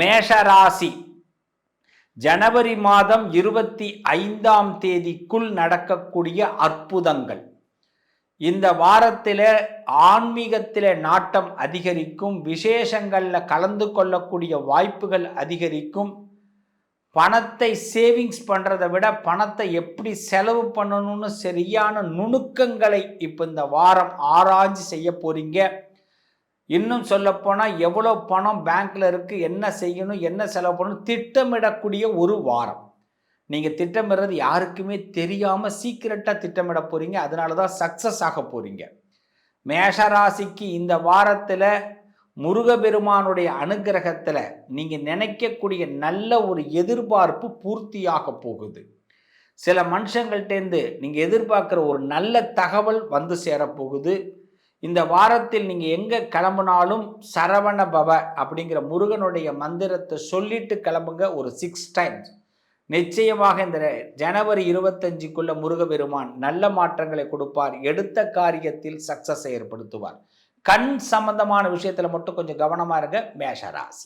மேஷராசி ஜனவரி மாதம் 25ஆம் தேதிக்குள் நடக்கக்கூடிய அற்புதங்கள். இந்த வாரத்தில் ஆன்மீகத்தில் நாட்டம் அதிகரிக்கும், விசேஷங்களில் கலந்து கொள்ளக்கூடிய வாய்ப்புகள் அதிகரிக்கும். பணத்தை சேவிங்ஸ் பண்ணுறதை விட பணத்தை எப்படி செலவு பண்ணணும்னு சரியான நுணுக்கங்களை இப்போ இந்த வாரம் ஆராய்ச்சி செய்ய போகிறீங்க. இன்னும் சொல்லப்போனால் எவ்வளோ பணம் பேங்க்கில் இருக்குது, என்ன செய்யணும், என்ன செலவு பண்ணணும் திட்டமிடக்கூடிய ஒரு வாரம். நீங்கள் திட்டமிடுறது யாருக்குமே தெரியாமல் சீக்கிரட்டாக திட்டமிட போகிறீங்க. அதனால தான் சக்ஸஸ் ஆக போகிறீங்க. மேஷராசிக்கு இந்த வாரத்தில் முருகபெருமானுடைய அனுகிரகத்தில் நீங்கள் நினைக்கக்கூடிய நல்ல ஒரு எதிர்பார்ப்பு பூர்த்தியாக போகுது. சில மனுஷங்கள்டேருந்து நீங்கள் எதிர்பார்க்குற ஒரு நல்ல தகவல் வந்து சேரப்போகுது. இந்த வாரத்தில் நீங்கள் எங்கே கிளம்புனாலும் சரவண பவ அப்படிங்கிற முருகனுடைய மந்திரத்தை சொல்லிட்டு கிளம்புங்க ஒரு 6 times. நிச்சயமாக இந்த ஜனவரி 25க்குள்ள முருகபெருமான் நல்ல மாற்றங்களை கொடுப்பார். எடுத்த காரியத்தில் சக்சஸை ஏற்படுத்துவார். கண் சம்பந்தமான விஷயத்தில் மட்டும் கொஞ்சம் கவனமாக இருங்க மேஷராசி.